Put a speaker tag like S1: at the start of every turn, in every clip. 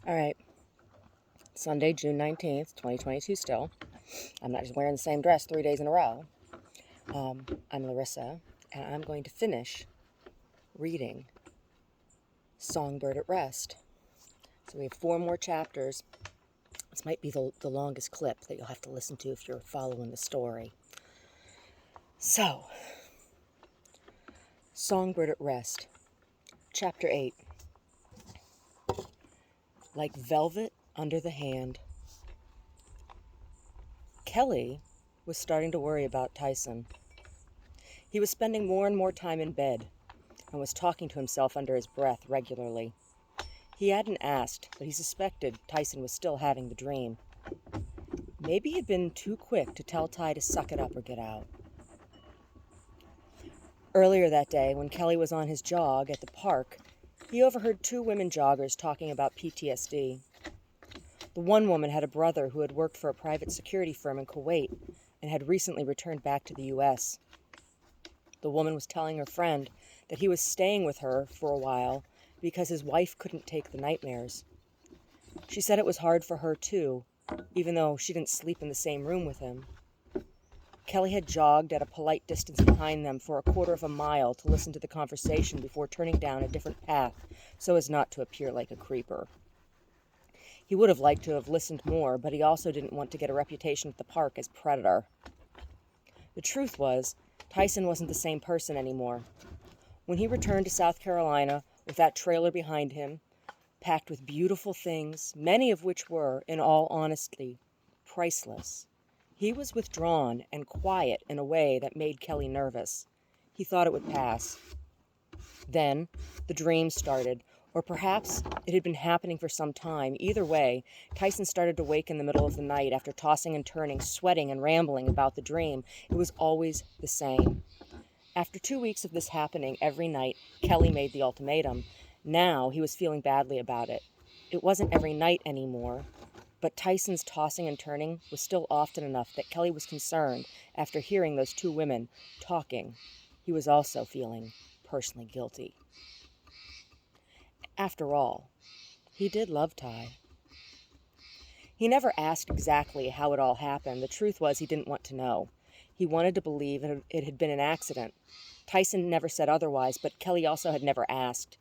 S1: All right, Sunday, June 19th, 2022 still. I'm not just wearing the same dress 3 days in a row. I'm Larissa, and I'm going to finish reading Songbird at Rest. So we have 4 more chapters. This might be the longest clip that you'll have to listen to if you're following the story. So, Songbird at Rest, Chapter 8. Like velvet under the hand. Kelly was starting to worry about Tyson. He was spending more and more time in bed and was talking to himself under his breath regularly. He hadn't asked, but he suspected Tyson was still having the dream. Maybe he'd been too quick to tell Ty to suck it up or get out. Earlier that day, when Kelly was on his jog at the park, he overheard 2 women joggers talking about PTSD. The one woman had a brother who had worked for a private security firm in Kuwait and had recently returned back to the U.S. The woman was telling her friend that he was staying with her for a while because his wife couldn't take the nightmares. She said it was hard for her too, even though she didn't sleep in the same room with him. Kelly had jogged at a polite distance behind them for a quarter of a mile to listen to the conversation before turning down a different path so as not to appear like a creeper. He would have liked to have listened more, but he also didn't want to get a reputation at the park as predator. The truth was, Tyson wasn't the same person anymore. When he returned to South Carolina with that trailer behind him, packed with beautiful things, many of which were, in all honesty, priceless, he was withdrawn and quiet in a way that made Kelly nervous. He thought it would pass. Then the dream started, or perhaps it had been happening for some time. Either way, Tyson started to wake in the middle of the night after tossing and turning, sweating and rambling about the dream. It was always the same. After 2 weeks of this happening every night, Kelly made the ultimatum. Now he was feeling badly about it. It wasn't every night anymore, but Tyson's tossing and turning was still often enough that Kelly was concerned after hearing those 2 women talking. He was also feeling personally guilty. After all, he did love Ty. He never asked exactly how it all happened. The truth was he didn't want to know. He wanted to believe it had been an accident. Tyson never said otherwise, but Kelly also had never asked.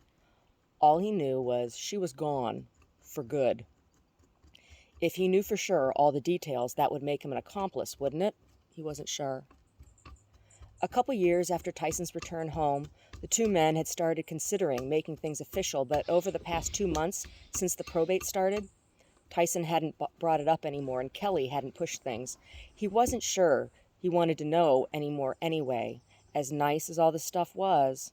S1: All he knew was she was gone, for good. If he knew for sure all the details, that would make him an accomplice, wouldn't it? He wasn't sure. A couple years after Tyson's return home, the 2 men had started considering making things official, but over the past 2 months, since the probate started, Tyson hadn't brought it up anymore, and Kelly hadn't pushed things. He wasn't sure he wanted to know anymore anyway. As nice as all the stuff was,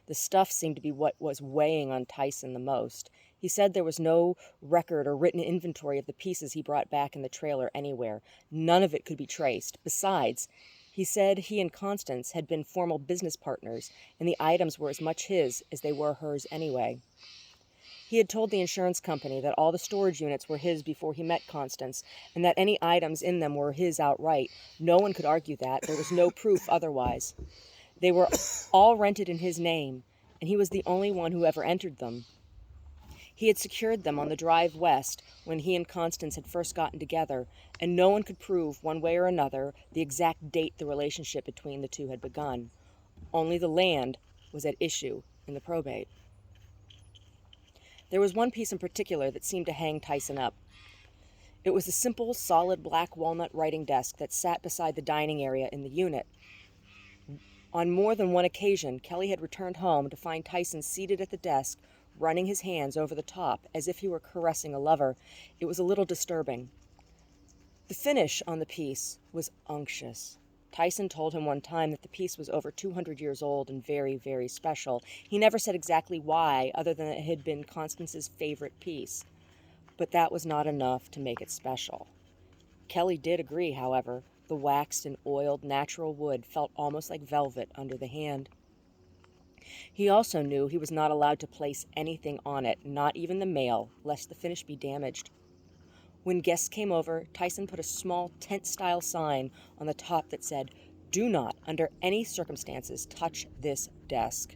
S1: the stuff seemed to be what was weighing on Tyson the most. He said there was no record or written inventory of the pieces he brought back in the trailer anywhere. None of it could be traced. Besides, he said he and Constance had been formal business partners, and the items were as much his as they were hers anyway. He had told the insurance company that all the storage units were his before he met Constance, and that any items in them were his outright. No one could argue that. There was no proof otherwise. They were all rented in his name, and he was the only one who ever entered them. He had secured them on the drive west when he and Constance had first gotten together, and no one could prove, one way or another, the exact date the relationship between the 2 had begun. Only the land was at issue in the probate. There was one piece in particular that seemed to hang Tyson up. It was a simple, solid black walnut writing desk that sat beside the dining area in the unit. On more than one occasion, Kelly had returned home to find Tyson seated at the desk, running his hands over the top as if he were caressing a lover. It was a little disturbing. The finish on the piece was unctuous. Tyson told him one time that the piece was over 200 years old and very, very special. He never said exactly why, other than it had been Constance's favorite piece. But that was not enough to make it special. Kelly did agree, however. The waxed and oiled natural wood felt almost like velvet under the hand. He also knew he was not allowed to place anything on it, not even the mail, lest the finish be damaged. When guests came over, Tyson put a small tent-style sign on the top that said, "Do not, under any circumstances, touch this desk."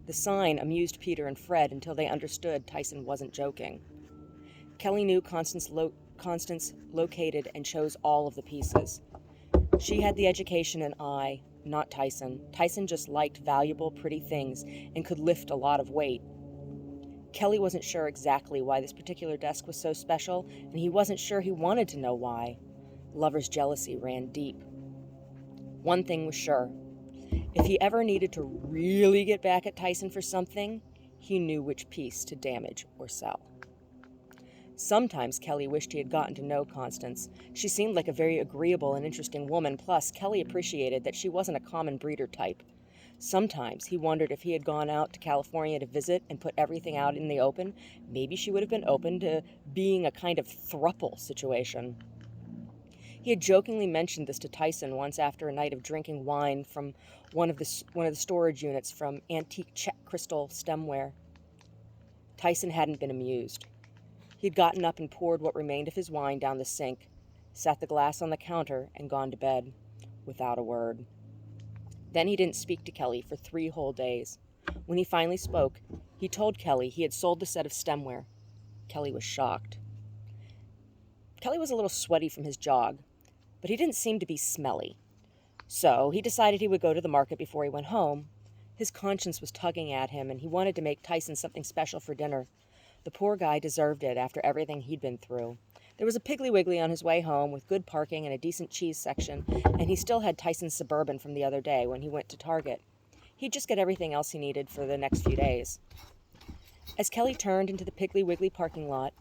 S1: The sign amused Peter and Fred until they understood Tyson wasn't joking. Kelly knew Constance located and chose all of the pieces. She had the education and eye, not Tyson. Tyson just liked valuable, pretty things and could lift a lot of weight. Kelly wasn't sure exactly why this particular desk was so special, and he wasn't sure he wanted to know why. Lover's jealousy ran deep. One thing was sure. If he ever needed to really get back at Tyson for something, he knew which piece to damage or sell. Sometimes Kelly wished he had gotten to know Constance. She seemed like a very agreeable and interesting woman, plus Kelly appreciated that she wasn't a common breeder type. Sometimes he wondered if he had gone out to California to visit and put everything out in the open, maybe she would have been open to being a kind of throuple situation. He had jokingly mentioned this to Tyson once after a night of drinking wine from one of the storage units from antique Czech crystal stemware. Tyson hadn't been amused. He had gotten up and poured what remained of his wine down the sink, sat the glass on the counter, and gone to bed, without a word. Then he didn't speak to Kelly for 3 whole days. When he finally spoke, he told Kelly he had sold the set of stemware. Kelly was shocked. Kelly was a little sweaty from his jog, but he didn't seem to be smelly. So he decided he would go to the market before he went home. His conscience was tugging at him, and he wanted to make Tyson something special for dinner. The poor guy deserved it after everything he'd been through. There was a Piggly Wiggly on his way home with good parking and a decent cheese section, and he still had Tyson's Suburban from the other day when he went to Target. He'd just get everything else he needed for the next few days. As Kelly turned into the Piggly Wiggly parking lot,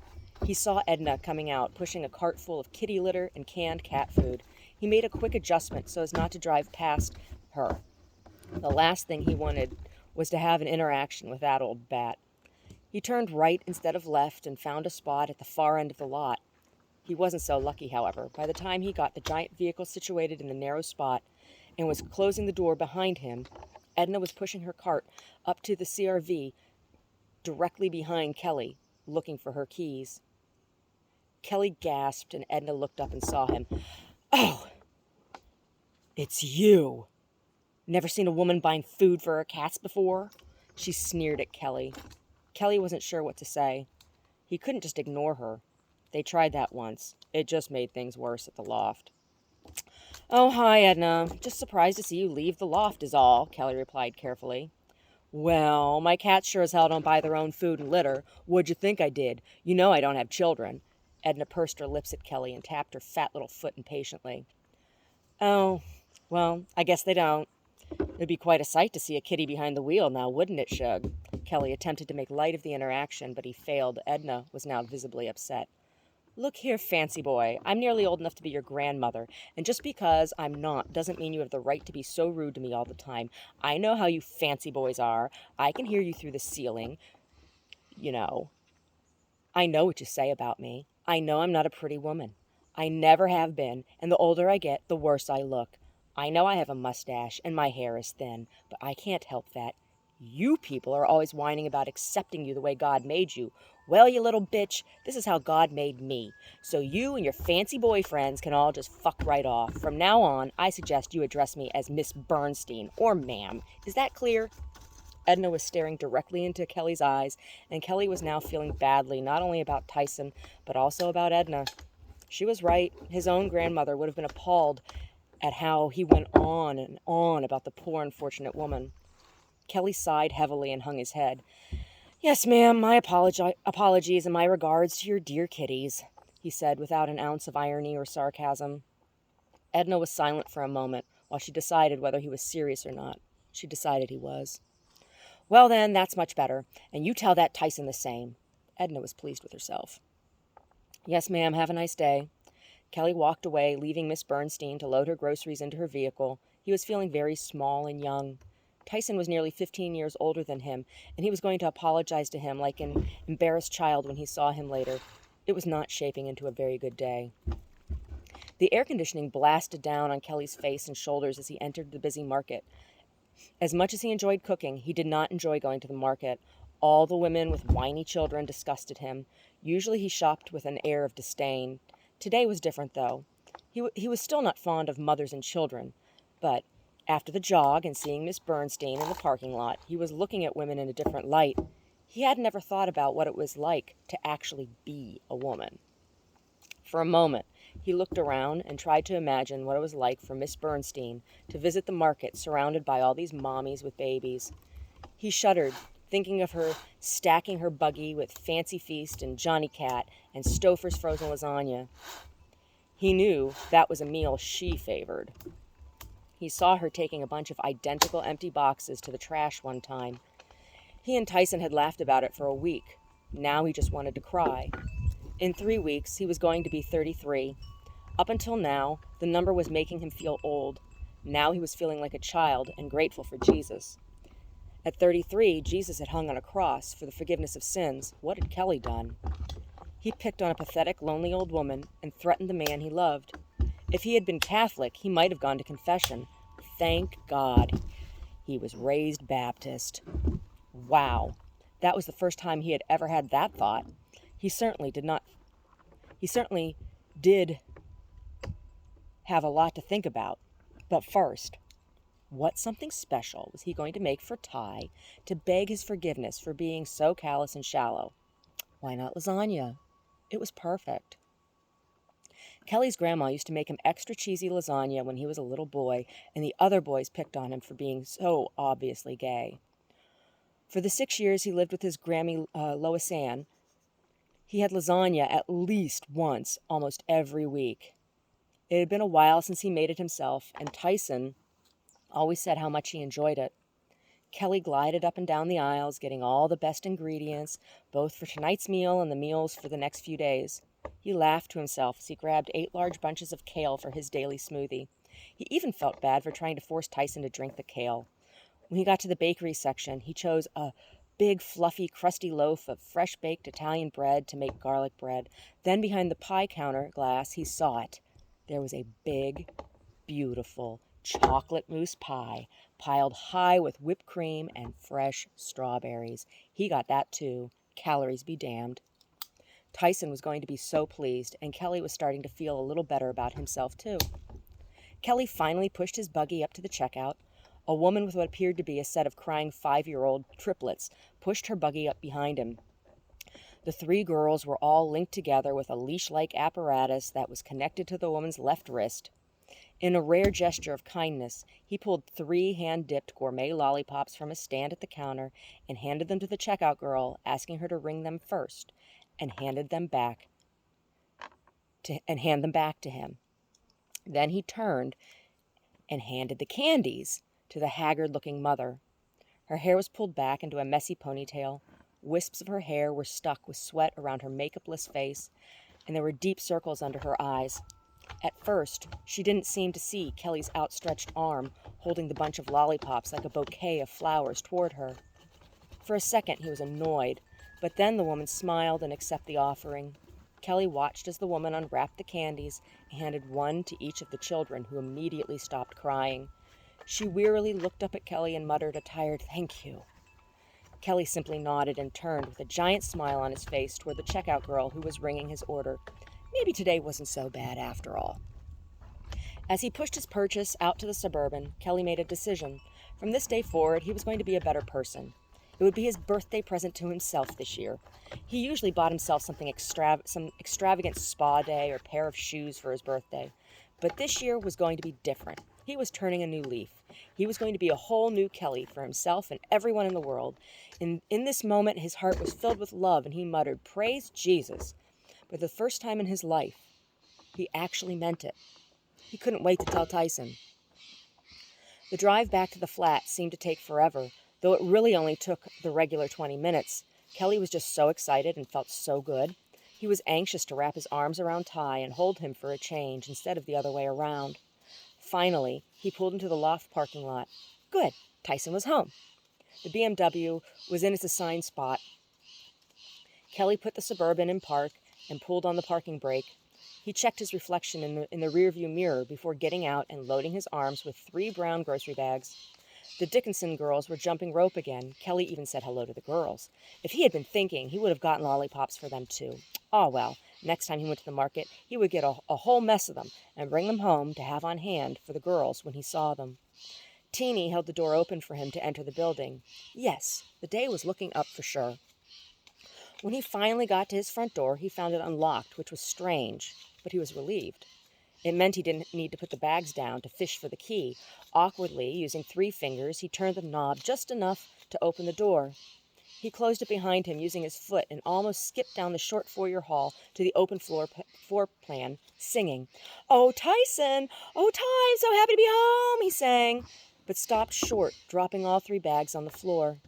S1: he saw Edna coming out, pushing a cart full of kitty litter and canned cat food. He made a quick adjustment so as not to drive past her. The last thing he wanted was to have an interaction with that old bat. He turned right instead of left and found a spot at the far end of the lot. He wasn't so lucky, however. By the time he got the giant vehicle situated in the narrow spot and was closing the door behind him, Edna was pushing her cart up to the CRV directly behind Kelly, looking for her keys. Kelly gasped, and Edna looked up and saw him. "Oh, it's you! Never seen a woman buying food for her cats before?" She sneered at Kelly. Kelly wasn't sure what to say. He couldn't just ignore her. They tried that once. It just made things worse at the loft. "Oh, hi, Edna. Just surprised to see you leave the loft is all," Kelly replied carefully. "Well, my cats sure as hell don't buy their own food and litter. What'd you think I did? You know I don't have children." Edna pursed her lips at Kelly and tapped her fat little foot impatiently. "Oh, well, I guess they don't. It'd be quite a sight to see a kitty behind the wheel now, wouldn't it, Shug?" Kelly attempted to make light of the interaction, but he failed. Edna was now visibly upset. "Look here, fancy boy, I'm nearly old enough to be your grandmother, and just because I'm not doesn't mean you have the right to be so rude to me all the time. I know how you fancy boys are. I can hear you through the ceiling. You know. I know what you say about me. I know I'm not a pretty woman. I never have been, and the older I get, the worse I look. I know I have a mustache, and my hair is thin, but I can't help that. You people are always whining about accepting you the way God made you. Well, you little bitch, this is how God made me. So you and your fancy boyfriends can all just fuck right off. From now on, I suggest you address me as Miss Bernstein, or ma'am. Is that clear?" Edna was staring directly into Kelly's eyes, and Kelly was now feeling badly, not only about Tyson, but also about Edna. She was right. His own grandmother would have been appalled at how he went on and on about the poor, unfortunate woman. Kelly sighed heavily and hung his head. "Yes, ma'am, my apologies and my regards to your dear kitties," he said without an ounce of irony or sarcasm. Edna was silent for a moment while she decided whether he was serious or not. She decided he was. "Well, then, that's much better, and you tell that Tyson the same." Edna was pleased with herself. "Yes, ma'am, have a nice day." Kelly walked away, leaving Miss Bernstein to load her groceries into her vehicle. He was feeling very small and young. Tyson was nearly 15 years older than him, and he was going to apologize to him like an embarrassed child when he saw him later. It was not shaping into a very good day. The air conditioning blasted down on Kelly's face and shoulders as he entered the busy market. As much as he enjoyed cooking, he did not enjoy going to the market. All the women with whiny children disgusted him. Usually he shopped with an air of disdain. Today was different, though. He was still not fond of mothers and children, but After the jog and seeing Miss Bernstein in the parking lot, he was looking at women in a different light. He had never thought about what it was like to actually be a woman. For a moment, he looked around and tried to imagine what it was like for Miss Bernstein to visit the market surrounded by all these mommies with babies. He shuddered, thinking of her stacking her buggy with Fancy Feast and Johnny Cat and Stouffer's frozen lasagna. He knew that was a meal she favored. He saw her taking a bunch of identical empty boxes to the trash one time. He and Tyson had laughed about it for a week. Now he just wanted to cry. In 3 weeks, he was going to be 33. Up until now, the number was making him feel old. Now he was feeling like a child and grateful for Jesus. At 33, Jesus had hung on a cross for the forgiveness of sins. What had Kelly done? He picked on a pathetic, lonely old woman and threatened the man he loved. If he had been Catholic, he might have gone to confession. Thank God he was raised Baptist. Wow, that was the first time he had ever had that thought. He certainly did have a lot to think about. But first, what something special was he going to make for Ty to beg his forgiveness for being so callous and shallow? Why not lasagna? It was perfect. Kelly's grandma used to make him extra cheesy lasagna when he was a little boy, and the other boys picked on him for being so obviously gay. For the 6 years he lived with his Grammy Lois Ann, he had lasagna at least once, almost every week. It had been a while since he made it himself, and Tyson always said how much he enjoyed it. Kelly glided up and down the aisles, getting all the best ingredients, both for tonight's meal and the meals for the next few days. He laughed to himself as he grabbed 8 large bunches of kale for his daily smoothie. He even felt bad for trying to force Tyson to drink the kale. When he got to the bakery section, he chose a big, fluffy, crusty loaf of fresh-baked Italian bread to make garlic bread. Then behind the pie counter glass, he saw it. There was a big, beautiful chocolate mousse pie piled high with whipped cream and fresh strawberries. He got that too. Calories be damned. Tyson was going to be so pleased, and Kelly was starting to feel a little better about himself too. Kelly finally pushed his buggy up to the checkout. A woman with what appeared to be a set of crying 5-year-old triplets pushed her buggy up behind him. The 3 girls were all linked together with a leash-like apparatus that was connected to the woman's left wrist. In a rare gesture of kindness, he pulled 3 hand-dipped gourmet lollipops from a stand at the counter and handed them to the checkout girl, asking her to ring them first, and hand them back to him. Then he turned and handed the candies to the haggard-looking mother. Her hair was pulled back into a messy ponytail. Wisps of her hair were stuck with sweat around her makeupless face, and there were deep circles under her eyes. At first, she didn't seem to see Kelly's outstretched arm holding the bunch of lollipops like a bouquet of flowers toward her. For a second, he was annoyed, but then the woman smiled and accepted the offering. Kelly watched as the woman unwrapped the candies and handed one to each of the children, who immediately stopped crying. She wearily looked up at Kelly and muttered a tired "thank you." Kelly simply nodded and turned with a giant smile on his face toward the checkout girl who was ringing his order. Maybe today wasn't so bad after all. As he pushed his purchase out to the Suburban, Kelly made a decision. From this day forward, he was going to be a better person. It would be his birthday present to himself this year. He usually bought himself some extravagant spa day or pair of shoes for his birthday. But this year was going to be different. He was turning a new leaf. He was going to be a whole new Kelly for himself and everyone in the world. In this moment, his heart was filled with love, and he muttered, "Praise Jesus." For the first time in his life, he actually meant it. He couldn't wait to tell Tyson. The drive back to the flat seemed to take forever, though it really only took the regular 20 minutes. Kelly was just so excited and felt so good. He was anxious to wrap his arms around Ty and hold him for a change instead of the other way around. Finally, he pulled into the loft parking lot. Good, Tyson was home. The BMW was in its assigned spot. Kelly put the Suburban in park and pulled on the parking brake. He checked his reflection in the rearview mirror before getting out and loading his arms with 3 brown grocery bags. The Dickinson girls were jumping rope again. Kelly even said hello to the girls. If he had been thinking, he would have gotten lollipops for them too. Oh well, next time he went to the market, he would get a whole mess of them and bring them home to have on hand for the girls when he saw them. Teeny held the door open for him to enter the building. Yes, the day was looking up for sure. When he finally got to his front door, he found it unlocked, which was strange, but he was relieved. It meant he didn't need to put the bags down to fish for the key. Awkwardly, using 3 fingers, he turned the knob just enough to open the door. He closed it behind him using his foot and almost skipped down the short foyer hall to the open floor plan, singing, "Oh, Tyson! Oh, Ty, I'm so happy to be home!" he sang, but stopped short, dropping all 3 bags on the floor.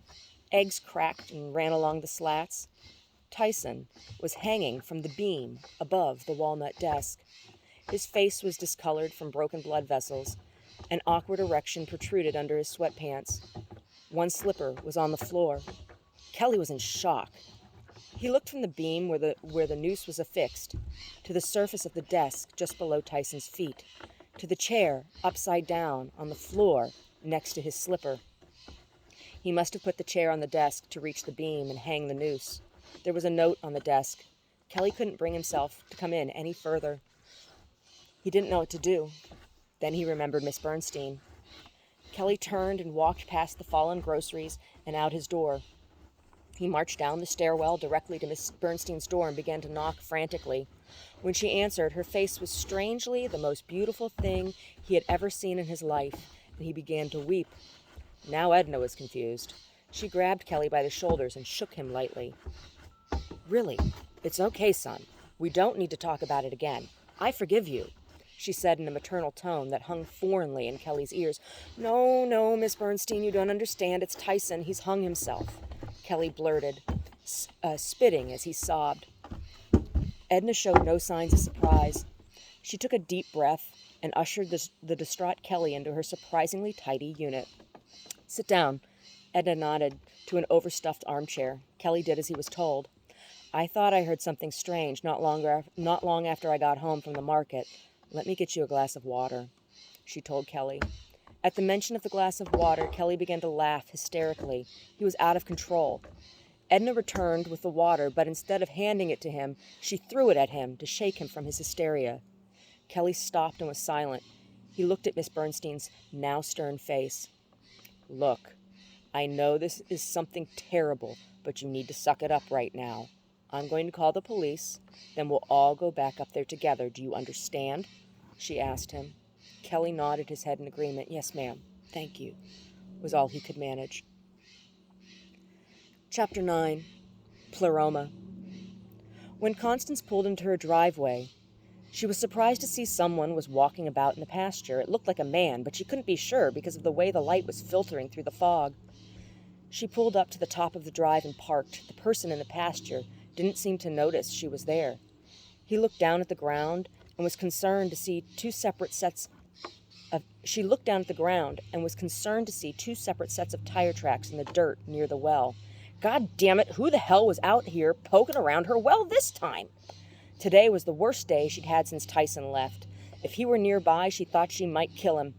S1: Eggs cracked and ran along the slats. Tyson was hanging from the beam above the walnut desk. His face was discolored from broken blood vessels. An awkward erection protruded under his sweatpants. One slipper was on the floor. Kelly was in shock. He looked from the beam where the noose was affixed, to the surface of the desk just below Tyson's feet, to the chair upside down on the floor next to his slipper. He must have put the chair on the desk to reach the beam and hang the noose. There was a note on the desk. Kelly couldn't bring himself to come in any further. He didn't know what to do. Then he remembered Miss Bernstein. Kelly turned and walked past the fallen groceries and out his door. He marched down the stairwell directly to Miss Bernstein's door and began to knock frantically. When she answered, her face was strangely the most beautiful thing he had ever seen in his life, and he began to weep. Now Edna was confused. She grabbed Kelly by the shoulders and shook him lightly. "Really, it's okay, son. We don't need to talk about it again. I forgive you," she said in a maternal tone that hung foreignly in Kelly's ears. No, Miss Bernstein, you don't understand. It's Tyson. He's hung himself," Kelly blurted, spitting as he sobbed. Edna showed no signs of surprise. She took a deep breath and ushered the distraught Kelly into her surprisingly tidy unit. "Sit down," Edna nodded to an overstuffed armchair. Kelly did as he was told. "I thought I heard something strange not long after I got home from the market. Let me get you a glass of water," she told Kelly. At the mention of the glass of water, Kelly began to laugh hysterically. He was out of control. Edna returned with the water, but instead of handing it to him, she threw it at him to shake him from his hysteria. Kelly stopped and was silent. He looked at Miss Bernstein's now stern face. "Look, I know this is something terrible, but you need to suck it up right now. I'm going to call the police, then we'll all go back up there together. Do you understand?" she asked him. Kelly nodded his head in agreement. "Yes, ma'am. Thank you," was all he could manage. Chapter 9. Pleroma. When Constance pulled into her driveway, she was surprised to see someone was walking about in the pasture. It looked like a man, but she couldn't be sure because of the way the light was filtering through the fog. She pulled up to the top of the drive and parked. The person in the pasture didn't seem to notice she was there. He looked down at the ground and was concerned to see two separate sets of tire tracks in the dirt near the well. God damn it, who the hell was out here poking around her well this time? Today was the worst day she'd had since Tyson left. If he were nearby, she thought she might kill him.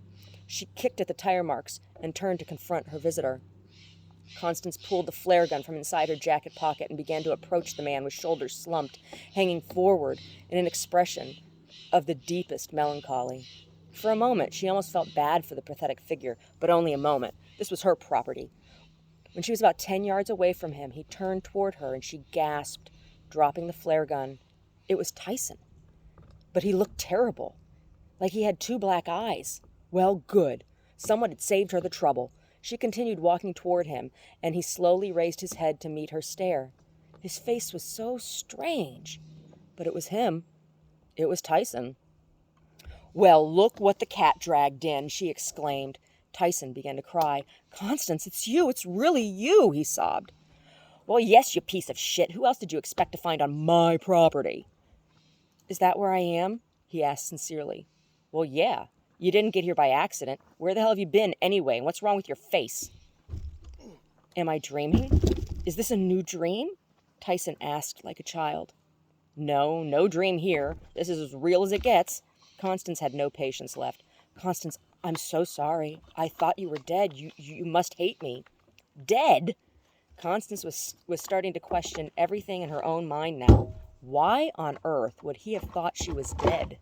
S1: She kicked at the tire marks and turned to confront her visitor. Constance pulled the flare gun from inside her jacket pocket and began to approach the man with shoulders slumped, hanging forward in an expression of the deepest melancholy. For a moment, she almost felt bad for the pathetic figure, but only a moment. This was her property. When she was about 10 yards away from him, he turned toward her and she gasped, dropping the flare gun. It was Tyson. But he looked terrible, like he had 2 black eyes. Well, good. Someone had saved her the trouble. She continued walking toward him, and he slowly raised his head to meet her stare. His face was so strange. But it was him. It was Tyson. "Well, look what the cat dragged in," she exclaimed. Tyson began to cry. "Constance, it's you. It's really you," he sobbed. "Well, yes, you piece of shit. Who else did you expect to find on my property?" "Is that where I am?" he asked sincerely. "Well, yeah. You didn't get here by accident. Where the hell have you been anyway? And what's wrong with your face?" "Am I dreaming? Is this a new dream?" Tyson asked like a child. No dream here. This is as real as it gets." Constance had no patience left. "Constance, I'm so sorry. I thought you were dead. You must hate me." "Dead?" Constance was starting to question everything in her own mind now. Why on earth would he have thought she was dead?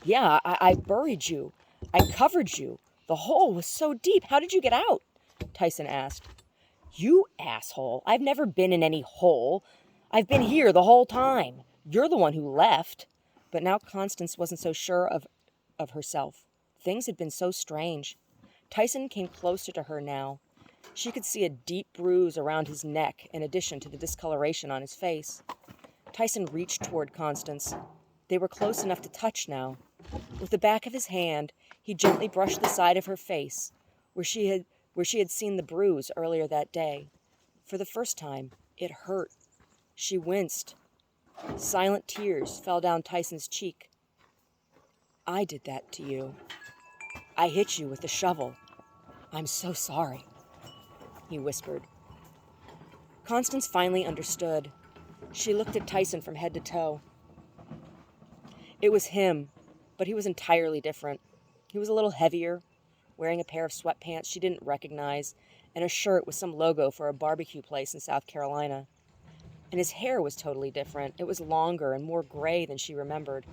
S1: "Yeah, I buried you. I covered you. The hole was so deep. How did you get out? Tyson asked. You asshole. I've never been in any hole. I've been here the whole time. You're the one who left. But now Constance wasn't so sure of herself. Things had been so strange. Tyson came closer to her now. She could see a deep bruise around his neck in addition to the discoloration on his face. Tyson reached toward Constance. They were close enough to touch now. With the back of his hand, he gently brushed the side of her face, where she had seen the bruise earlier that day. For the first time, it hurt. She winced. Silent tears fell down Tyson's cheek. I did that to you. I hit you with the shovel. I'm so sorry, he whispered. Constance finally understood. She looked at Tyson from head to toe. It was him, but he was entirely different. He was a little heavier, wearing a pair of sweatpants she didn't recognize, and a shirt with some logo for a barbecue place in South Carolina. And his hair was totally different. It was longer and more gray than she remembered.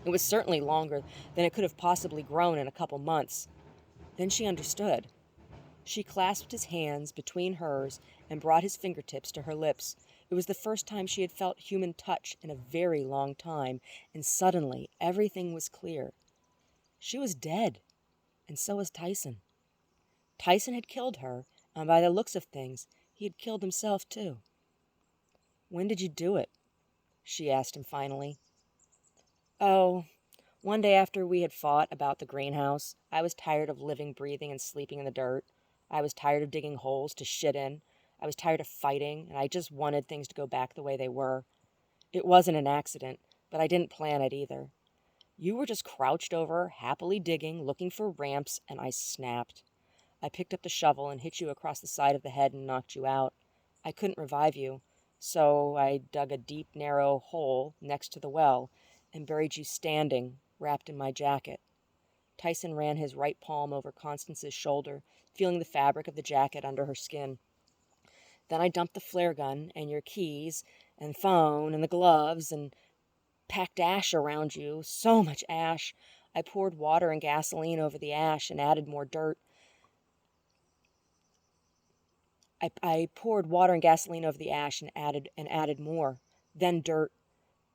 S1: It was certainly longer than it could have possibly grown in a couple months. Then she understood. She clasped his hands between hers and brought his fingertips to her lips. It was the first time she had felt human touch in a very long time, and suddenly everything was clear. She was dead, and so was Tyson. Tyson had killed her, and by the looks of things, he had killed himself too. When did you do it? She asked him finally. Oh, one day after we had fought about the greenhouse. I was tired of living, breathing, and sleeping in the dirt. I was tired of digging holes to shit in. I was tired of fighting, and I just wanted things to go back the way they were. It wasn't an accident, but I didn't plan it either. You were just crouched over, happily digging, looking for ramps, and I snapped. I picked up the shovel and hit you across the side of the head and knocked you out. I couldn't revive you, so I dug a deep, narrow hole next to the well and buried you standing, wrapped in my jacket. Tyson ran his right palm over Constance's shoulder, feeling the fabric of the jacket under her skin. Then I dumped the flare gun and your keys and phone and the gloves and packed ash around you, so much ash. I poured water and gasoline over the ash and added more dirt. I poured water and gasoline over the ash and added more. Then dirt.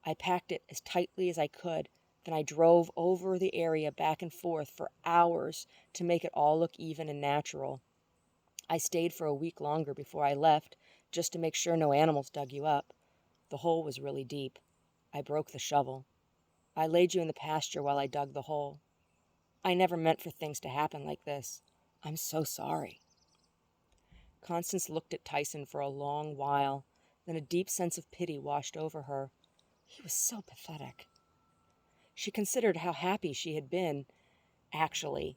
S1: I packed it as tightly as I could. Then I drove over the area back and forth for hours to make it all look even and natural. I stayed for a week longer before I left, just to make sure no animals dug you up. The hole was really deep. I broke the shovel. I laid you in the pasture while I dug the hole. I never meant for things to happen like this. I'm so sorry. Constance looked at Tyson for a long while. Then a deep sense of pity washed over her. He was so pathetic. She considered how happy she had been, actually,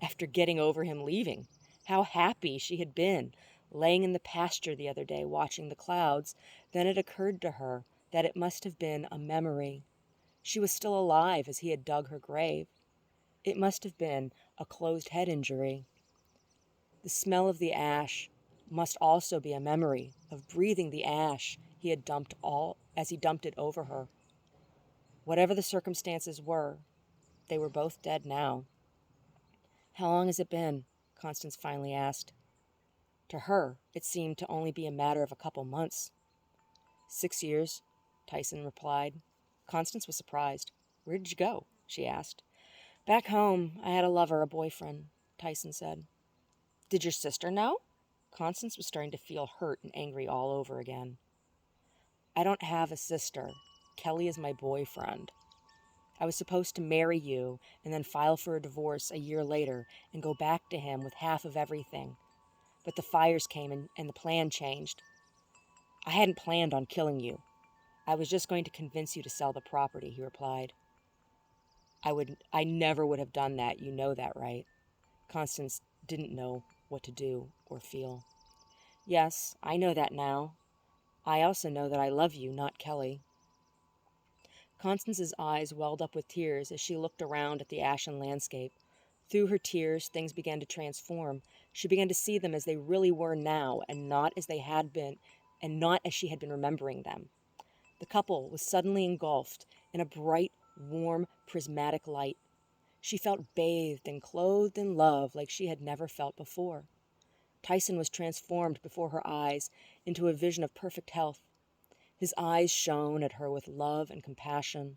S1: after getting over him leaving. How happy she had been, laying in the pasture the other day watching the clouds. Then it occurred to her that it must have been a memory. She was still alive as he had dug her grave. It must have been a closed head injury. The smell of the ash must also be a memory of breathing the ash he had dumped it over her. Whatever the circumstances were, they were both dead now. How long has it been? Constance finally asked. To her, it seemed to only be a matter of a couple months. 6 years, Tyson replied. Constance was surprised. Where did you go? She asked. Back home. I had a lover, a boyfriend, Tyson said. Did your sister know? Constance was starting to feel hurt and angry all over again. I don't have a sister. Kelly is my boyfriend. I was supposed to marry you and then file for a divorce a year later and go back to him with half of everything. But the fires came and the plan changed. I hadn't planned on killing you. I was just going to convince you to sell the property, he replied. I never would have done that, you know that, right? Constance didn't know what to do or feel. Yes, I know that now. I also know that I love you, not Kelly. Constance's eyes welled up with tears as she looked around at the ashen landscape. Through her tears, things began to transform. She began to see them as they really were now, and not as they had been, and not as she had been remembering them. The couple was suddenly engulfed in a bright, warm, prismatic light. She felt bathed and clothed in love like she had never felt before. Tyson was transformed before her eyes into a vision of perfect health. His eyes shone at her with love and compassion.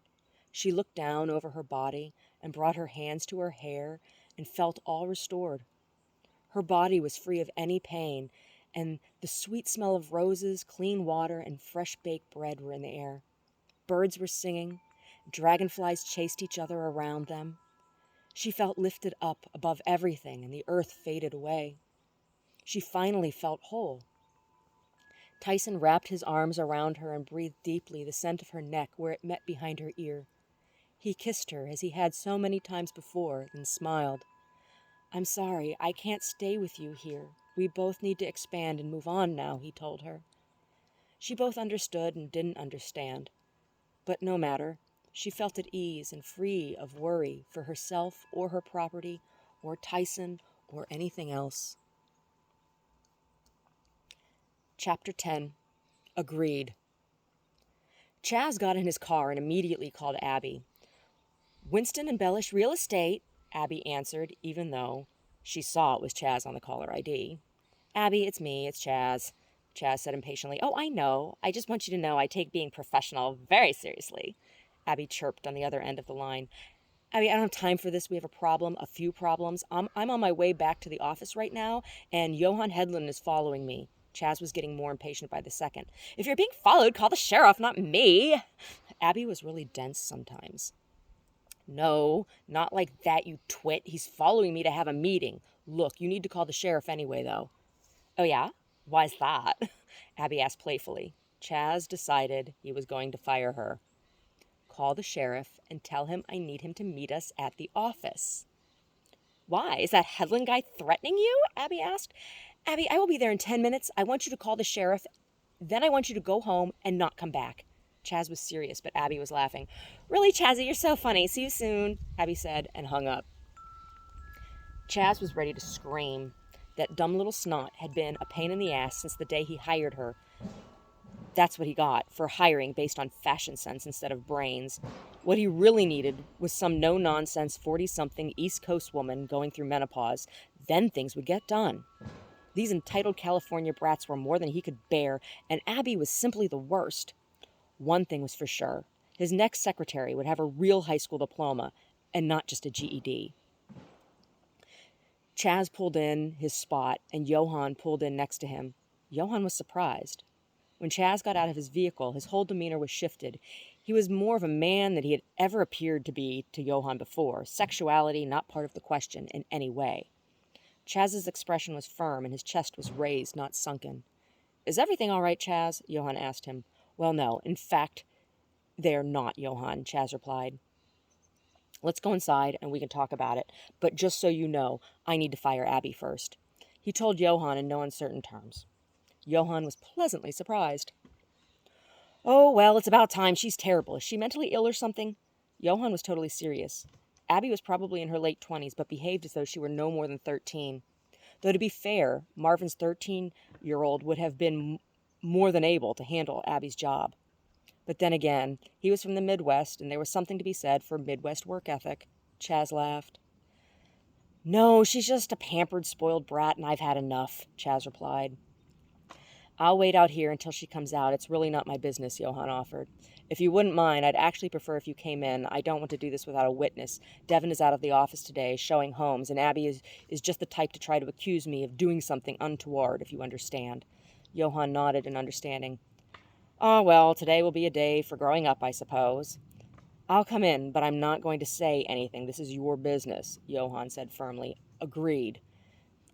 S1: She looked down over her body and brought her hands to her hair and felt all restored. Her body was free of any pain, and the sweet smell of roses, clean water, and fresh baked bread were in the air. Birds were singing. Dragonflies chased each other around them. She felt lifted up above everything, and the earth faded away. She finally felt whole. Tyson wrapped his arms around her and breathed deeply the scent of her neck where it met behind her ear. He kissed her as he had so many times before, then smiled. "I'm sorry, I can't stay with you here. We both need to expand and move on now," he told her. She both understood and didn't understand. But no matter. She felt at ease and free of worry for herself or her property or Tyson or anything else. Chapter 10. Agreed. Chaz got in his car and immediately called Abby. "Winston and Bellish Real Estate," Abby answered, even though she saw it was Chaz on the caller ID. "Abby, it's me, it's Chaz," Chaz said impatiently. "Oh, I know. I just want you to know I take being professional very seriously," Abby chirped on the other end of the line. "Abby, I don't have time for this. We have a few problems. I'm on my way back to the office right now, and Johan Hedlund is following me." Chaz was getting more impatient by the second. "If you're being followed, call the sheriff, not me." Abby was really dense sometimes. "No, not like that, you twit. He's following me to have a meeting. Look, you need to call the sheriff anyway, though." "Oh, yeah? Why's that?" Abby asked playfully. Chaz decided he was going to fire her. "Call the sheriff and tell him I need him to meet us at the office." "Why? Is that Hedlund guy threatening you?" Abby asked. "Abby, I will be there in 10 minutes. I want you to call the sheriff. Then I want you to go home and not come back." Chaz was serious, but Abby was laughing. "Really, Chazzy, you're so funny. See you soon," Abby said and hung up. Chaz was ready to scream. That dumb little snot had been a pain in the ass since the day he hired her. That's what he got for hiring based on fashion sense instead of brains. What he really needed was some no-nonsense 40-something East Coast woman going through menopause. Then things would get done. These entitled California brats were more than he could bear, and Abby was simply the worst. One thing was for sure. His next secretary would have a real high school diploma, and not just a GED. Chaz pulled in his spot, and Johan pulled in next to him. Johan was surprised. When Chaz got out of his vehicle, his whole demeanor was shifted. He was more of a man than he had ever appeared to be to Johan before, sexuality not part of the question in any way. Chaz's expression was firm, and his chest was raised, not sunken. "Is everything all right, Chaz?" Johan asked him. "Well, no. In fact, they're not, Johan," Chaz replied. "Let's go inside, and we can talk about it. But just so you know, I need to fire Abby first," he told Johan in no uncertain terms. Johan was pleasantly surprised. "Oh, well, it's about time. She's terrible. Is she mentally ill or something?" Johan was totally serious. Abby was probably in her late 20s, but behaved as though she were no more than 13. Though to be fair, Marvin's 13-year-old would have been more than able to handle Abby's job. But then again, he was from the Midwest, and there was something to be said for Midwest work ethic. Chaz laughed. "No, she's just a pampered, spoiled brat, and I've had enough," Chaz replied. "I'll wait out here until she comes out. It's really not my business," Johan offered. "If you wouldn't mind, I'd actually prefer if you came in. I don't want to do this without a witness. Devin is out of the office today, showing homes, and Abby is just the type to try to accuse me of doing something untoward, if you understand." Johan nodded in understanding. "Oh, well, today will be a day for growing up, I suppose." "I'll come in, but I'm not going to say anything. This is your business," Johan said firmly. "Agreed."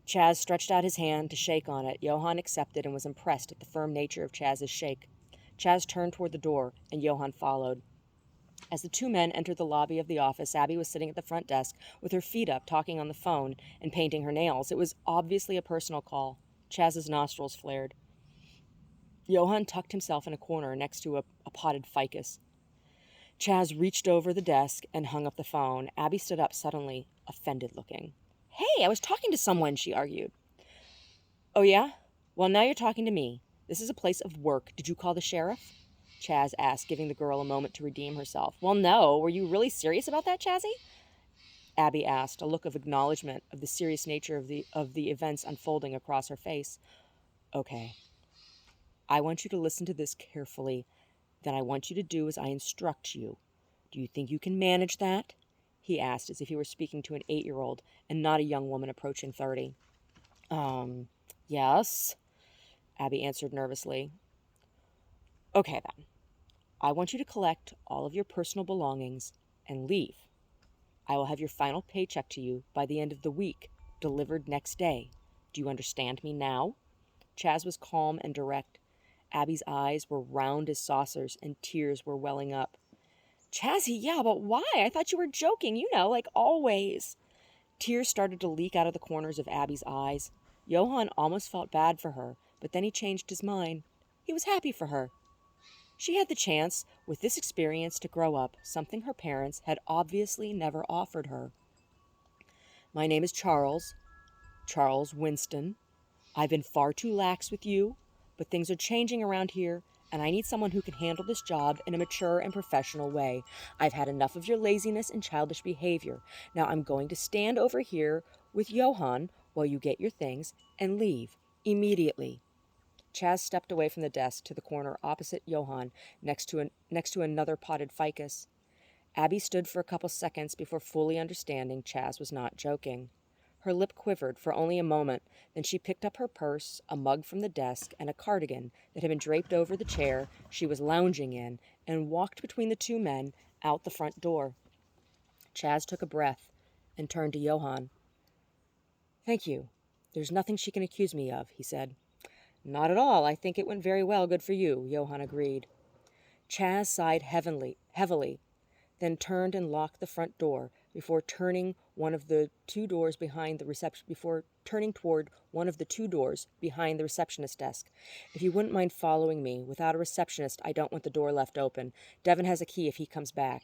S1: Chaz stretched out his hand to shake on it. Johan accepted and was impressed at the firm nature of Chaz's shake. Chaz turned toward the door, and Johan followed. As the two men entered the lobby of the office, Abby was sitting at the front desk with her feet up, talking on the phone and painting her nails. It was obviously a personal call. Chaz's nostrils flared. Johan tucked himself in a corner next to a potted ficus. Chaz reached over the desk and hung up the phone. Abby stood up suddenly, offended-looking. "Hey, I was talking to someone," she argued. "Oh, yeah? Well, now you're talking to me. This is a place of work. Did you call the sheriff?" Chaz asked, giving the girl a moment to redeem herself. "Well, no. Were you really serious about that, Chazzy?" Abby asked, a look of acknowledgement of the serious nature of the events unfolding across her face. Okay, I want you to listen to this carefully. Then I want you to do as I instruct you. Do you think you can manage that? He asked, as if he were speaking to an 8-year-old and not a young woman approaching 30. Yes, Abby answered nervously. Okay, then. I want you to collect all of your personal belongings and leave. I will have your final paycheck to you by the end of the week, delivered next day. Do you understand me now? Chaz was calm and direct. Abby's eyes were round as saucers, and tears were welling up. Chazzy, yeah, but why? I thought you were joking, like always. Tears started to leak out of the corners of Abby's eyes. Johann almost felt bad for her, but then he changed his mind. He was happy for her. She had the chance, with this experience, to grow up, something her parents had obviously never offered her. My name is Charles Winston. I've been far too lax with you, but things are changing around here, and I need someone who can handle this job in a mature and professional way. I've had enough of your laziness and childish behavior. Now I'm going to stand over here with Johann while you get your things and leave immediately. Chaz stepped away from the desk to the corner opposite Johann, next to another potted ficus. Abby stood for a couple seconds before fully understanding Chaz was not joking. Her lip quivered for only a moment, then she picked up her purse, a mug from the desk, and a cardigan that had been draped over the chair she was lounging in, and walked between the two men out the front door. Chaz took a breath and turned to Johann. Thank you. There's nothing she can accuse me of, he said. Not at all. I think it went very well. Good for you, Johann agreed. Chaz sighed heavily, then turned and locked the front door before turning toward one of the two doors behind the receptionist desk. If you wouldn't mind following me. Without a receptionist, I don't want the door left open. Devin has a key if he comes back.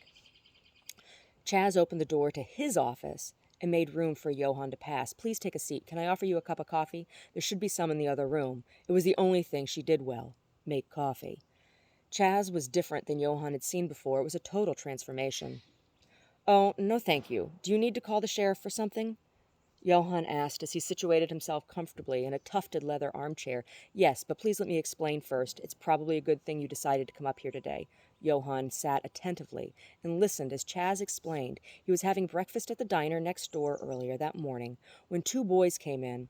S1: Chaz opened the door to his office and made room for Johann to pass. Please take a seat. Can I offer you a cup of coffee? There should be some in the other room. It was the only thing she did well, make coffee. Chaz was different than Johann had seen before. It was a total transformation. Oh, no thank you. Do you need to call the sheriff for something? Johann asked as he situated himself comfortably in a tufted leather armchair. Yes, but please let me explain first. It's probably a good thing you decided to come up here today. Johann sat attentively and listened as Chaz explained. He was having breakfast at the diner next door earlier that morning when two boys came in.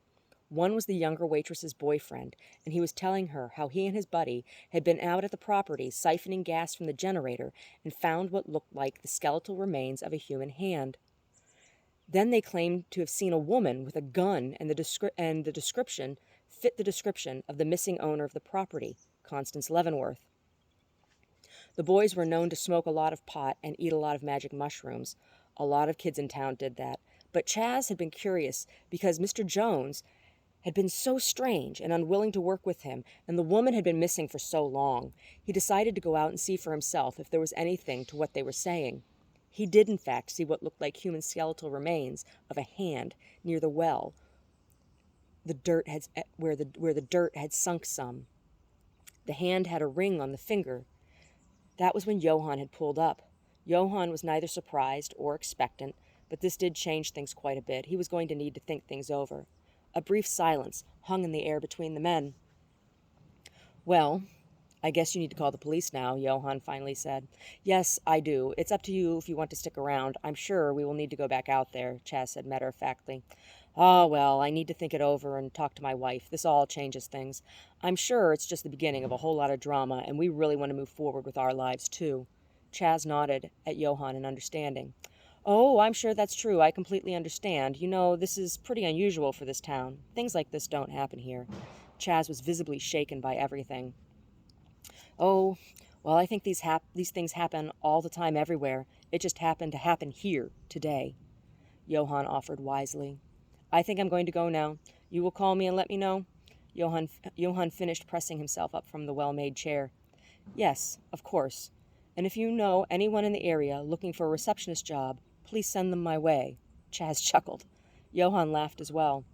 S1: One was the younger waitress's boyfriend, and he was telling her how he and his buddy had been out at the property siphoning gas from the generator and found what looked like the skeletal remains of a human hand. Then they claimed to have seen a woman with a gun, and the description fit the description of the missing owner of the property, Constance Leavenworth. The boys were known to smoke a lot of pot and eat a lot of magic mushrooms. A lot of kids in town did that. But Chaz had been curious because Mr. Jones had been so strange and unwilling to work with him, and the woman had been missing for so long. He decided to go out and see for himself if there was anything to what they were saying. He did, in fact, see what looked like human skeletal remains of a hand near the well, where the dirt had sunk some. The hand had a ring on the finger. That was when Johann had pulled up. Johann was neither surprised or expectant, but this did change things quite a bit. He was going to need to think things over. A brief silence hung in the air between the men. Well, I guess you need to call the police now, Johann finally said. Yes, I do. It's up to you if you want to stick around. I'm sure we will need to go back out there, Chaz said matter-of-factly. Ah, well, I need to think it over and talk to my wife. This all changes things. I'm sure it's just the beginning of a whole lot of drama, and we really want to move forward with our lives, too. Chaz nodded at Johann in understanding. Oh, I'm sure that's true. I completely understand. This is pretty unusual for this town. Things like this don't happen here. Chaz was visibly shaken by everything. Oh, well, I think these things happen all the time everywhere. It just happened to happen here today, Johann offered wisely. I think I'm going to go now. You will call me and let me know? Johann finished pressing himself up from the well-made chair. Yes, of course. And if you know anyone in the area looking for a receptionist job, please send them my way. Chaz chuckled. Johann laughed as well.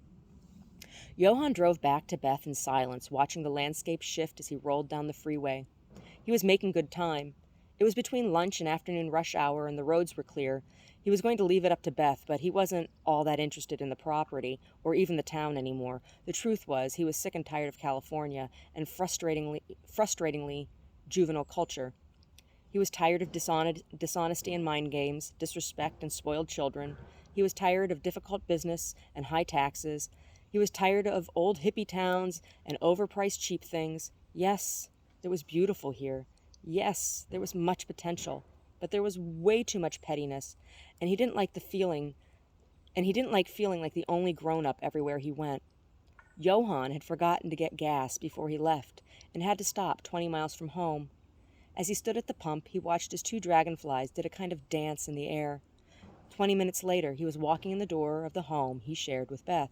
S1: Johann drove back to Beth in silence, watching the landscape shift as he rolled down the freeway. He was making good time. It was between lunch and afternoon rush hour, and the roads were clear. He was going to leave it up to Beth, but he wasn't all that interested in the property, or even the town anymore. The truth was, he was sick and tired of California, and frustratingly juvenile culture. He was tired of dishonesty and mind games, disrespect and spoiled children. He was tired of difficult business and high taxes. He was tired of old hippie towns and overpriced cheap things. Yes, it was beautiful here. Yes, there was much potential, but there was way too much pettiness, and he didn't like feeling like the only grown-up everywhere he went. Johann had forgotten to get gas before he left and had to stop 20 miles from home. As he stood at the pump, he watched as 2 dragonflies did a kind of dance in the air. 20 minutes later, he was walking in the door of the home he shared with Beth.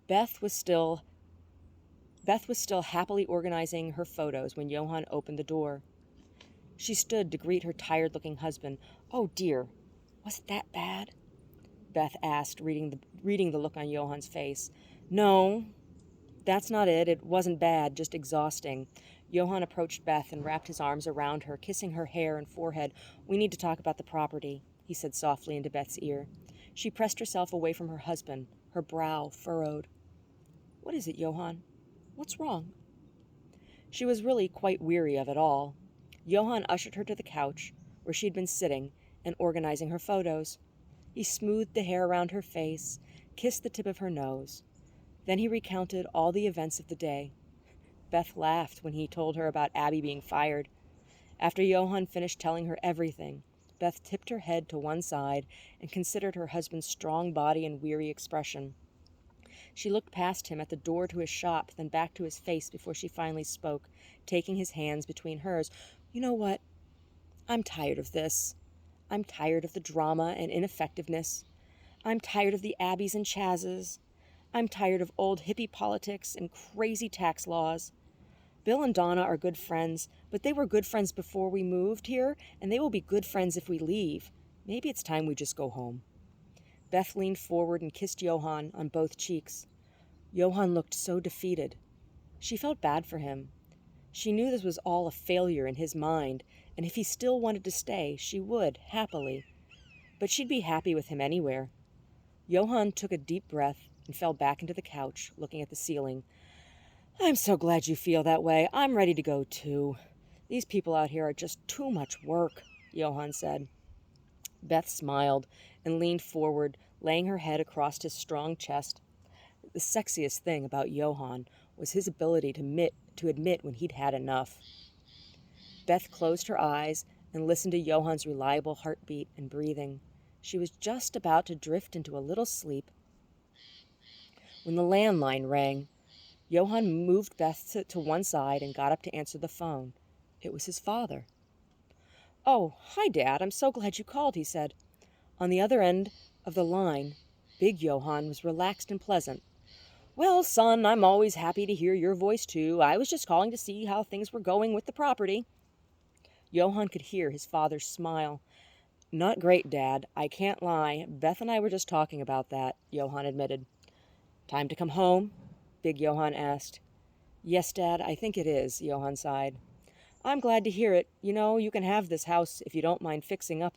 S1: Beth was still happily organizing her photos when Johann opened the door. She stood to greet her tired-looking husband. "Oh, dear, was it that bad?" Beth asked, reading the look on Johann's face. "No, that's not it. It wasn't bad, just exhausting." Johann approached Beth and wrapped his arms around her, kissing her hair and forehead. "We need to talk about the property," he said softly into Beth's ear. She pressed herself away from her husband, her brow furrowed. "What is it, Johann? What's wrong?" She was really quite weary of it all. Johann ushered her to the couch, where she had been sitting and organizing her photos. He smoothed the hair around her face, kissed the tip of her nose. Then he recounted all the events of the day. Beth laughed when he told her about Abby being fired. After Johann finished telling her everything, Beth tipped her head to one side and considered her husband's strong body and weary expression. She looked past him at the door to his shop, then back to his face before she finally spoke, taking his hands between hers. "You know what? I'm tired of this. I'm tired of the drama and ineffectiveness. I'm tired of the Abbeys and Chazes. I'm tired of old hippie politics and crazy tax laws. Bill and Donna are good friends, but they were good friends before we moved here, and they will be good friends if we leave. Maybe it's time we just go home." Beth leaned forward and kissed Johann on both cheeks. Johann looked so defeated. She felt bad for him. She knew this was all a failure in his mind, and if he still wanted to stay, she would, happily. But she'd be happy with him anywhere. Johann took a deep breath and fell back into the couch, looking at the ceiling. "I'm so glad you feel that way. I'm ready to go, too. These people out here are just too much work," Johann said. Beth smiled and leaned forward, laying her head across his strong chest. The sexiest thing about Johann was his ability to admit when he'd had enough. Beth closed her eyes and listened to Johann's reliable heartbeat and breathing. She was just about to drift into a little sleep when the landline rang. Johann moved Beth to one side and got up to answer the phone. It was his father. "Oh, hi, Dad. I'm so glad you called," he said. On the other end of the line, big Johann was relaxed and pleasant. "Well, son, I'm always happy to hear your voice, too. I was just calling to see how things were going with the property." Johann could hear his father's smile. "Not great, Dad. I can't lie. Beth and I were just talking about that," Johann admitted. "Time to come home?" Big Johann asked. "Yes, Dad, I think it is," Johann sighed. "I'm glad to hear it. You know, you can have this house if you don't mind fixing up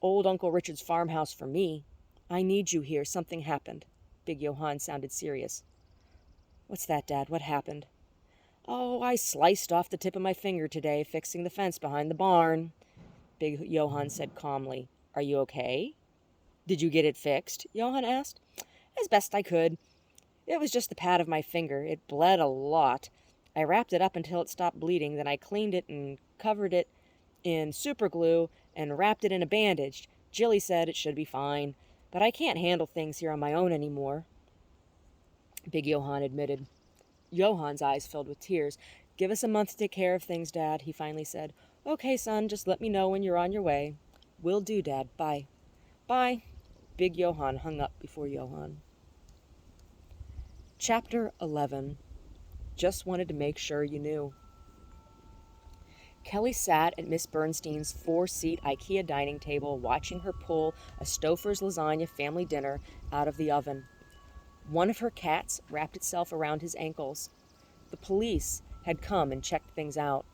S1: old Uncle Richard's farmhouse for me. I need you here. Something happened." Big Johann sounded serious. "What's that, Dad? What happened?" "Oh, I sliced off the tip of my finger today fixing the fence behind the barn," Big Johann said calmly. "Are you okay?" "Did you get it fixed?" Johann asked. "As best I could. It was just the pad of my finger. It bled a lot. I wrapped it up until it stopped bleeding, then I cleaned it and covered it in super glue and wrapped it in a bandage. Jilly said it should be fine, but I can't handle things here on my own anymore," Big Johann admitted. Johann's eyes filled with tears. "Give us a month to take care of things, Dad," he finally said. "Okay, son, just let me know when you're on your way." "Will do, Dad. Bye." "Bye." Big Johann hung up before Johann. Chapter 11. Just wanted to make sure you knew. Kelly sat at Miss Bernstein's 4-seat IKEA dining table watching her pull a Stouffer's lasagna family dinner out of the oven. One of her cats wrapped itself around his ankles. The police had come and checked things out.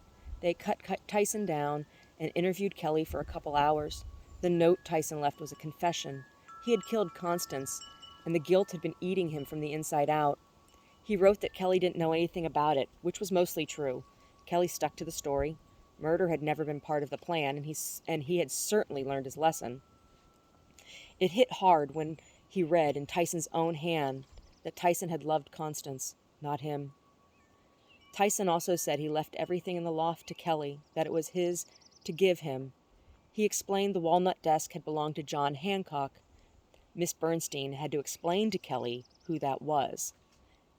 S1: They cut Tyson down and interviewed Kelly for a couple hours. The note Tyson left was a confession. He had killed Constance, and the guilt had been eating him from the inside out. He wrote that Kelly didn't know anything about it, which was mostly true. Kelly stuck to the story. Murder had never been part of the plan, and he had certainly learned his lesson. It hit hard when he read in Tyson's own hand that Tyson had loved Constance, not him. Tyson also said he left everything in the loft to Kelly, that it was his to give him. He explained the walnut desk had belonged to John Hancock. Miss Bernstein had to explain to Kelly who that was.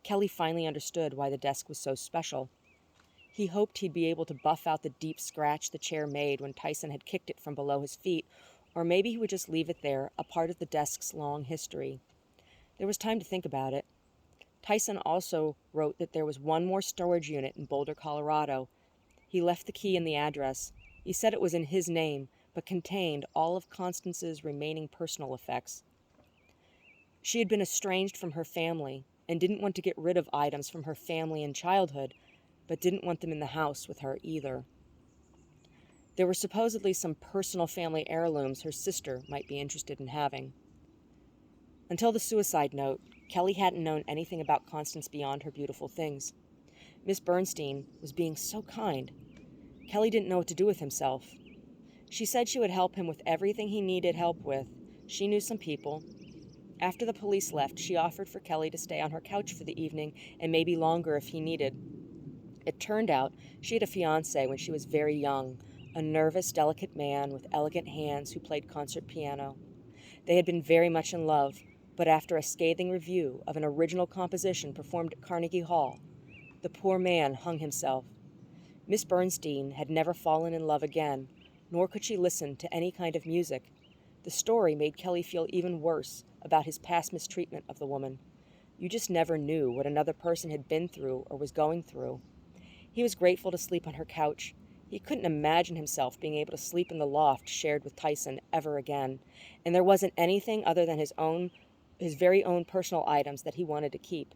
S1: Kelly finally understood why the desk was so special. He hoped he'd be able to buff out the deep scratch the chair made when Tyson had kicked it from below his feet, or maybe he would just leave it there, a part of the desk's long history. There was time to think about it. Tyson also wrote that there was one more storage unit in Boulder, Colorado. He left the key and the address. He said it was in his name, but contained all of Constance's remaining personal effects. She had been estranged from her family and didn't want to get rid of items from her family and childhood, but didn't want them in the house with her either. There were supposedly some personal family heirlooms her sister might be interested in having. Until the suicide note, Kelly hadn't known anything about Constance beyond her beautiful things. Miss Bernstein was being so kind. Kelly didn't know what to do with himself. She said she would help him with everything he needed help with. She knew some people. After the police left, she offered for Kelly to stay on her couch for the evening and maybe longer if he needed. It turned out she had a fiancé when she was very young, a nervous, delicate man with elegant hands who played concert piano. They had been very much in love, but after a scathing review of an original composition performed at Carnegie Hall, the poor man hung himself. Miss Bernstein had never fallen in love again, nor could she listen to any kind of music. The story made Kelly feel even worse about his past mistreatment of the woman. You just never knew what another person had been through or was going through. He was grateful to sleep on her couch. He couldn't imagine himself being able to sleep in the loft shared with Tyson ever again, and there wasn't anything other than his very own personal items that he wanted to keep.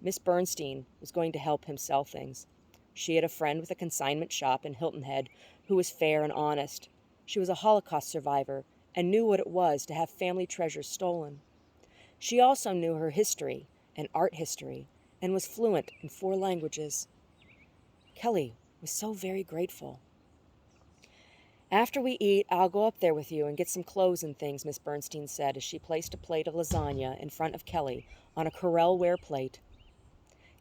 S1: Miss Bernstein was going to help him sell things. She had a friend with a consignment shop in Hilton Head who was fair and honest. She was a Holocaust survivor and knew what it was to have family treasures stolen. She also knew her history and art history and was fluent in 4 languages. Kelly was so very grateful. "After we eat, I'll go up there with you and get some clothes and things," Miss Bernstein said as she placed a plate of lasagna in front of Kelly on a Corelle-ware plate.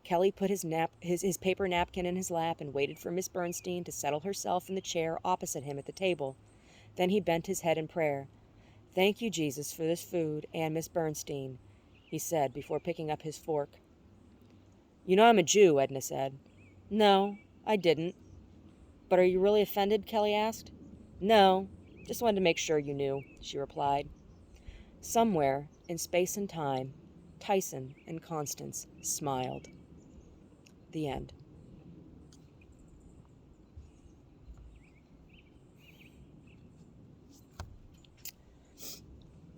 S1: Kelly put his paper napkin in his lap and waited for Miss Bernstein to settle herself in the chair opposite him at the table. Then he bent his head in prayer. "Thank you, Jesus, for this food and Miss Bernstein," he said before picking up his fork. "You know I'm a Jew," Edna said. "No, I didn't." "But are you really offended?" Kelly asked. "No, just wanted to make sure you knew," she replied. Somewhere, in space and time, Tyson and Constance smiled. The end.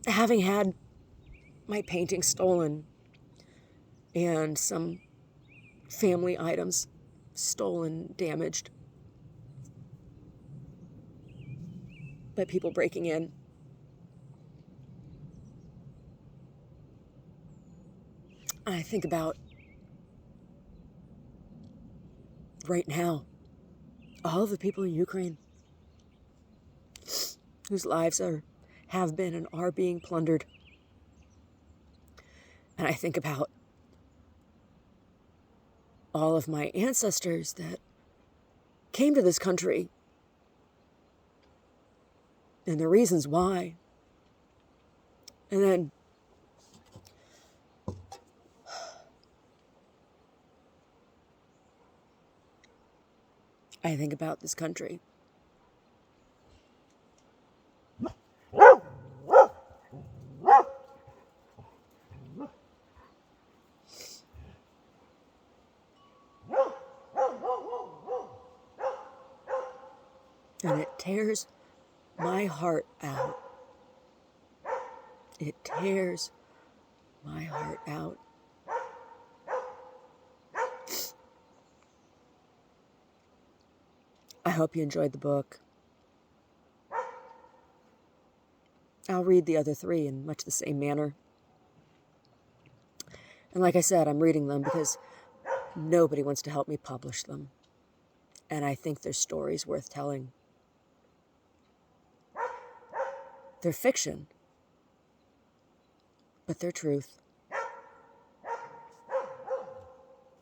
S1: Having had my painting stolen and some family items stolen, damaged by people breaking in, I think about right now all of the people in Ukraine whose lives have been and are being plundered. And I think about all of my ancestors that came to this country and the reasons why. And then I think about this country. And it tears my heart out. It tears my heart out. I hope you enjoyed the book. I'll read the other 3 in much the same manner. And like I said, I'm reading them because nobody wants to help me publish them. And I think they're stories worth telling. They're fiction, but they're truth.